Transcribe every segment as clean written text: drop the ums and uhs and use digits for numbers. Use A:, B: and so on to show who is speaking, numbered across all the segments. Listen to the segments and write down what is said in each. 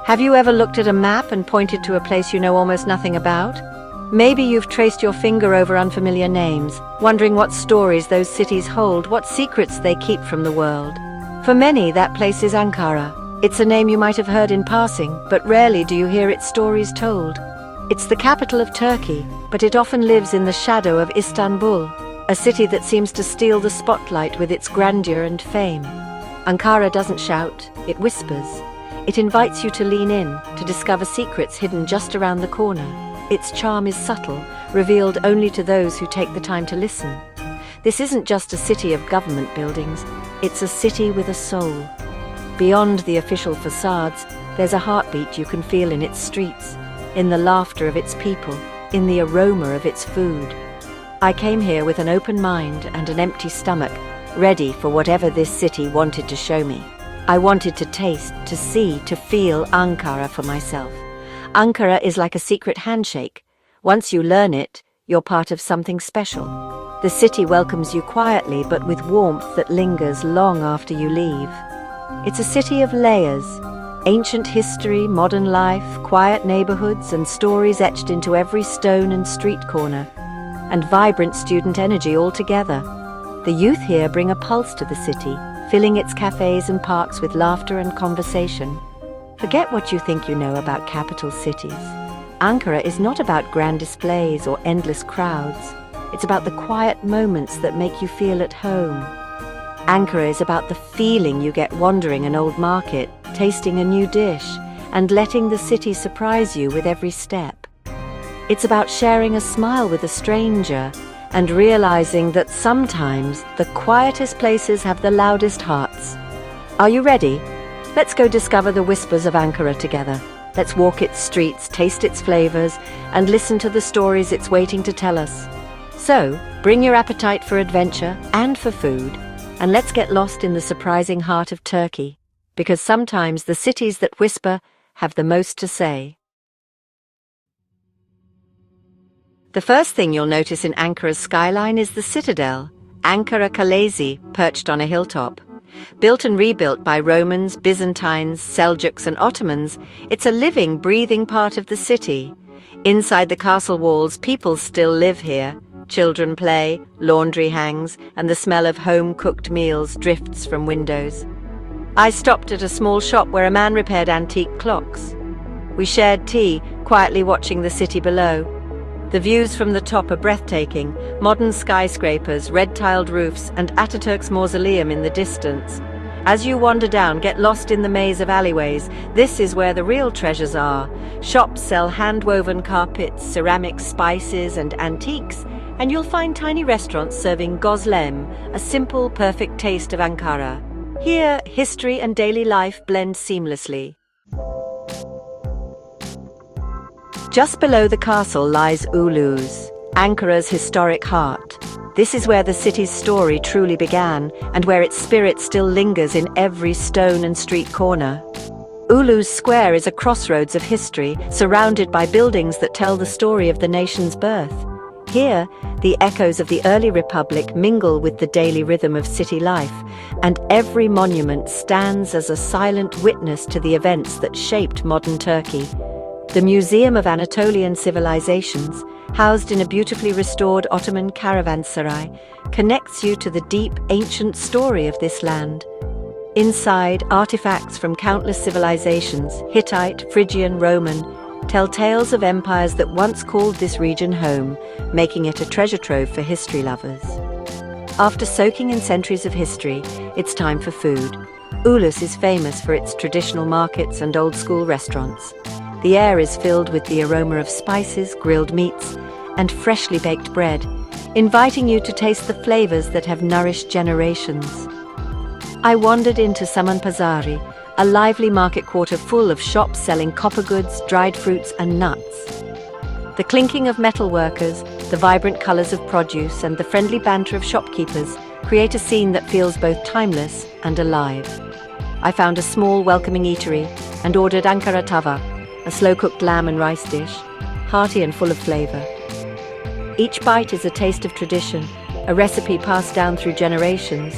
A: Have you ever looked at a map and pointed to a place you know almost nothing about? Maybe you've traced your finger over unfamiliar names, wondering what stories those cities hold, what secrets they keep from the world. For many, that place is Ankara. It's a name you might have heard in passing, but rarely do you hear its stories told. It's the capital of Turkey, but it often lives in the shadow of Istanbul, a city that seems to steal the spotlight with its grandeur and fame. Ankara doesn't shout, it whispers. It invites you to lean in, to discover secrets hidden just around the corner. Its charm is subtle, revealed only to those who take the time to listen. This isn't just a city of government buildings, it's a city with a soul. Beyond the official facades, there's a heartbeat you can feel in its streets, in the laughter of its people, in the aroma of its food. I came here with an open mind and an empty stomach, ready for whatever this city wanted to show me. I wanted to taste, to see, to feel Ankara for myself. Ankara is like a secret handshake. Once you learn it, you're part of something special. The city welcomes you quietly but with warmth that lingers long after you leave. It's a city of layers. Ancient history, modern life, quiet neighborhoods and stories etched into every stone and street corner. And vibrant student energy all together. The youth here bring a pulse to the city, filling its cafes and parks with laughter and conversation. Forget what you think you know about capital cities. Ankara is not about grand displays or endless crowds. It's about the quiet moments that make you feel at home. Ankara is about the feeling you get wandering an old market, tasting a new dish, and letting the city surprise you with every step. It's about sharing a smile with a stranger and realizing that sometimes the quietest places have the loudest hearts. Are you ready? Let's go discover the whispers of Ankara together. Let's walk its streets, taste its flavors, and listen to the stories it's waiting to tell us. So, bring your appetite for adventure and for food, and let's get lost in the surprising heart of Turkey, because sometimes the cities that whisper have the most to say. The first thing you'll notice in Ankara's skyline is the citadel, Ankara Kalesi, perched on a hilltop. Built and rebuilt by Romans, Byzantines, Seljuks and Ottomans, it's a living, breathing part of the city. Inside the castle walls, people still live here. Children play, laundry hangs, and the smell of home-cooked meals drifts from windows. I stopped at a small shop where a man repaired antique clocks. We shared tea, quietly watching the city below. The views from the top are breathtaking, modern skyscrapers, red-tiled roofs, and Atatürk's Mausoleum in the distance. As you wander down, get lost in the maze of alleyways. This is where the real treasures are. Shops sell hand-woven carpets, ceramics, spices, and antiques, and you'll find tiny restaurants serving gözlem, a simple, perfect taste of Ankara. Here, history and daily life blend seamlessly. Just below the castle lies Ulus, Ankara's historic heart. This is where the city's story truly began, and where its spirit still lingers in every stone and street corner. Ulus Square is a crossroads of history, surrounded by buildings that tell the story of the nation's birth. Here, the echoes of the early republic mingle with the daily rhythm of city life, and every monument stands as a silent witness to the events that shaped modern Turkey. The Museum of Anatolian Civilizations, housed in a beautifully restored Ottoman caravanserai, connects you to the deep, ancient story of this land. Inside, artifacts from countless civilizations, Hittite, Phrygian, Roman, tell tales of empires that once called this region home, making it a treasure trove for history lovers. After soaking in centuries of history, it's time for food. Ulus is famous for its traditional markets and old-school restaurants. The air is filled with the aroma of spices, grilled meats, and freshly baked bread, inviting you to taste the flavors that have nourished generations. I wandered into Samanpazari, a lively market quarter full of shops selling copper goods, dried fruits, and nuts. The clinking of metal workers, the vibrant colors of produce, and the friendly banter of shopkeepers create a scene that feels both timeless and alive. I found a small, welcoming eatery and ordered Ankara tava, a slow-cooked lamb and rice dish, hearty and full of flavor. Each bite is a taste of tradition, a recipe passed down through generations,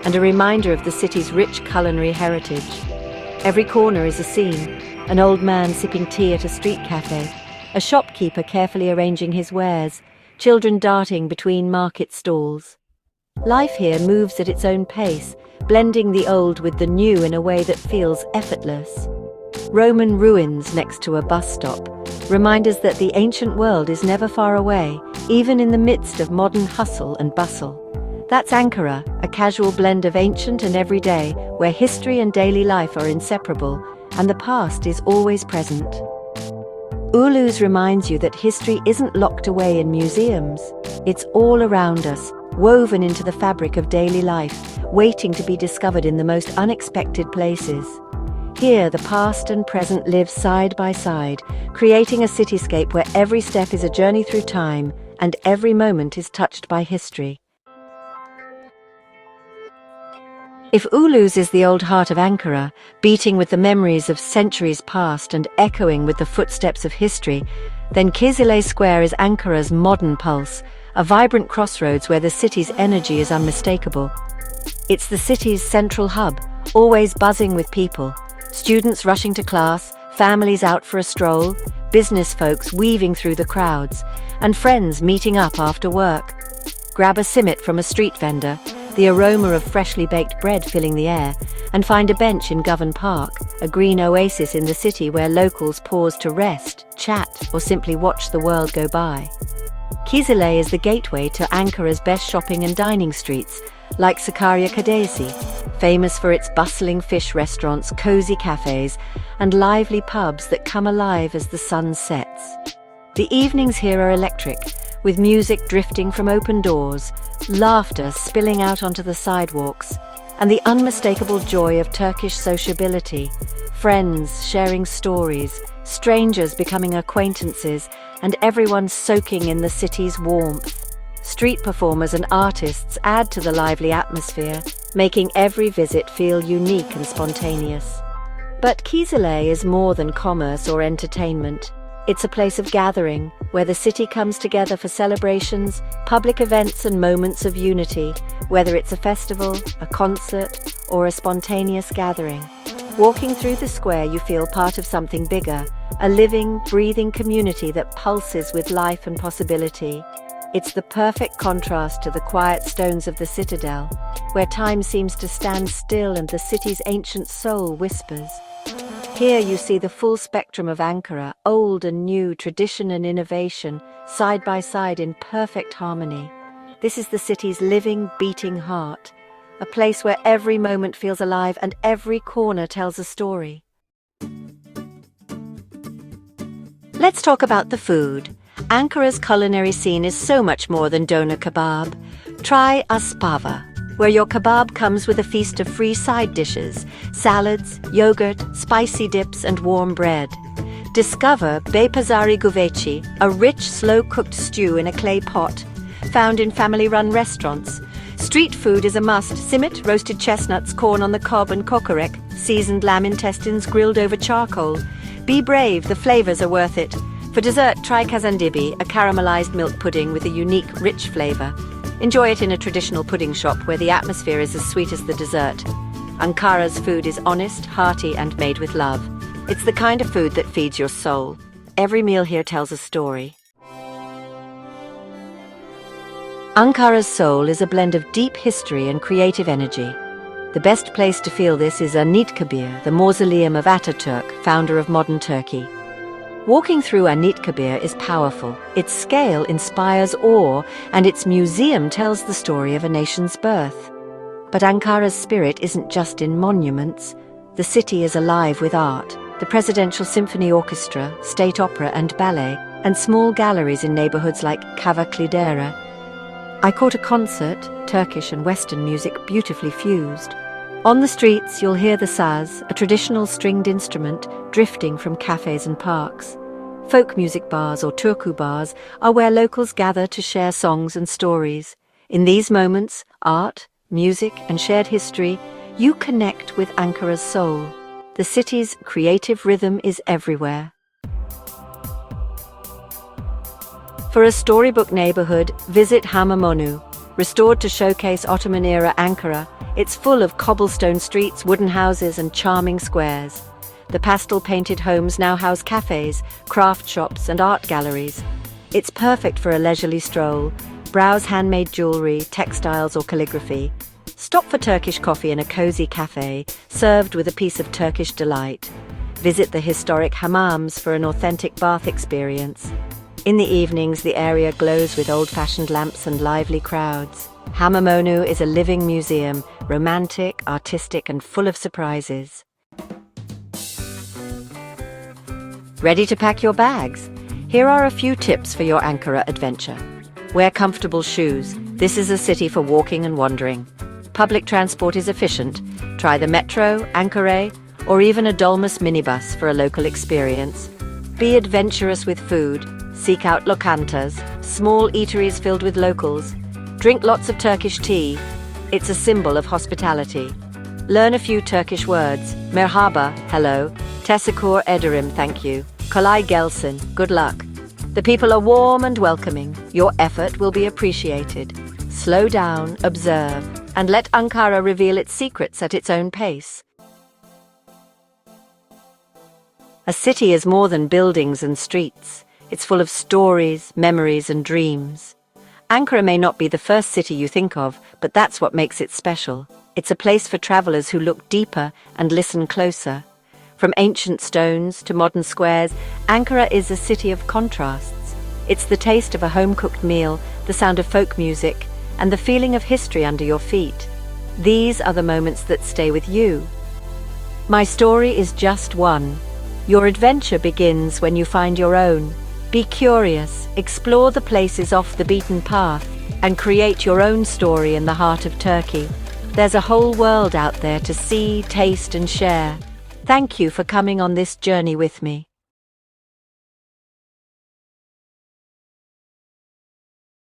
A: and a reminder of the city's rich culinary heritage. Every corner is a scene, an old man sipping tea at a street cafe, a shopkeeper carefully arranging his wares, children darting between market stalls. Life here moves at its own pace, blending the old with the new in a way that feels effortless. Roman ruins next to a bus stop remind us that the ancient world is never far away, even in the midst of modern hustle and bustle. That's Ankara, a casual blend of ancient and everyday, where history and daily life are inseparable, and the past is always present. Ulus reminds you that history isn't locked away in museums. It's all around us, woven into the fabric of daily life, waiting to be discovered in the most unexpected places. Here, the past and present live side by side, creating a cityscape where every step is a journey through time and every moment is touched by history. If Ulus is the old heart of Ankara, beating with the memories of centuries past and echoing with the footsteps of history, then Kizilay Square is Ankara's modern pulse, a vibrant crossroads where the city's energy is unmistakable. It's the city's central hub, always buzzing with people. Students rushing to class, families out for a stroll, business folks weaving through the crowds, and friends meeting up after work. Grab a simit from a street vendor, the aroma of freshly baked bread filling the air, and find a bench in Govan Park, a green oasis in the city where locals pause to rest, chat, or simply watch the world go by. Kizilay is the gateway to Ankara's best shopping and dining streets, like Sakarya Caddesi, famous for its bustling fish restaurants, cozy cafes, and lively pubs that come alive as the sun sets. The evenings here are electric, with music drifting from open doors, laughter spilling out onto the sidewalks, and the unmistakable joy of Turkish sociability, friends sharing stories, strangers becoming acquaintances, and everyone soaking in the city's warmth. Street performers and artists add to the lively atmosphere, making every visit feel unique and spontaneous. But Kizilay is more than commerce or entertainment. It's a place of gathering, where the city comes together for celebrations, public events and moments of unity, whether it's a festival, a concert, or a spontaneous gathering. Walking through the square, you feel part of something bigger, a living, breathing community that pulses with life and possibility. It's the perfect contrast to the quiet stones of the citadel, where time seems to stand still and the city's ancient soul whispers. Here you see the full spectrum of Ankara, old and new, tradition and innovation, side by side in perfect harmony. This is the city's living, beating heart, a place where every moment feels alive and every corner tells a story. Let's talk about the food. Ankara's culinary scene is so much more than doner kebab. Try aspava, where your kebab comes with a feast of free side dishes, salads, yogurt, spicy dips, and warm bread. Discover Beypazari Guveci, a rich, slow-cooked stew in a clay pot, found in family-run restaurants. Street food is a must: simit, roasted chestnuts, corn on the cob, and kokorek, seasoned lamb intestines grilled over charcoal. Be brave, the flavors are worth it. For dessert, try kazandibi, a caramelized milk pudding with a unique, rich flavor. Enjoy it in a traditional pudding shop where the atmosphere is as sweet as the dessert. Ankara's food is honest, hearty, and made with love. It's the kind of food that feeds your soul. Every meal here tells a story. Ankara's soul is a blend of deep history and creative energy. The best place to feel this is Anıtkabir, the mausoleum of Atatürk, founder of modern Turkey. Walking through Anıtkabir is powerful. Its scale inspires awe, and its museum tells the story of a nation's birth. But Ankara's spirit isn't just in monuments. The city is alive with art. The Presidential Symphony Orchestra, State Opera and Ballet, and small galleries in neighborhoods like Kavaklıdere. I caught a concert, Turkish and Western music beautifully fused. On the streets, you'll hear the saz, a traditional stringed instrument, drifting from cafes and parks. Folk music bars or turku bars are where locals gather to share songs and stories. In these moments, art, music, and shared history, you connect with Ankara's soul. The city's creative rhythm is everywhere. For a storybook neighborhood, visit Hamamonu. Restored to showcase Ottoman-era Ankara, it's full of cobblestone streets, wooden houses, and charming squares. The pastel-painted homes now house cafes, craft shops, and art galleries. It's perfect for a leisurely stroll. Browse handmade jewelry, textiles, or calligraphy. Stop for Turkish coffee in a cozy cafe, served with a piece of Turkish delight. Visit the historic hammams for an authentic bath experience. In the evenings, the area glows with old-fashioned lamps and lively crowds. Hamamonu is a living museum, romantic, artistic, and full of surprises. Ready to pack your bags? Here are a few tips for your Ankara adventure. Wear comfortable shoes. This is a city for walking and wandering. Public transport is efficient. Try the metro, Ankara, or even a Dolmus minibus for a local experience. Be adventurous with food. Seek out lokantas, small eateries filled with locals. Drink lots of Turkish tea. It's a symbol of hospitality. Learn a few Turkish words. Merhaba, hello. Teşekkür ederim, thank you. Kolay gelsin, good luck. The people are warm and welcoming. Your effort will be appreciated. Slow down, observe, and let Ankara reveal its secrets at its own pace. A city is more than buildings and streets. It's full of stories, memories, and dreams. Ankara may not be the first city you think of, but that's what makes it special. It's a place for travelers who look deeper and listen closer. From ancient stones to modern squares, Ankara is a city of contrasts. It's the taste of a home-cooked meal, the sound of folk music, and the feeling of history under your feet. These are the moments that stay with you. My story is just one. Your adventure begins when you find your own. Be curious, explore the places off the beaten path, and create your own story in the heart of Turkey. There's a whole world out there to see, taste, and share. Thank you for coming on this journey with me.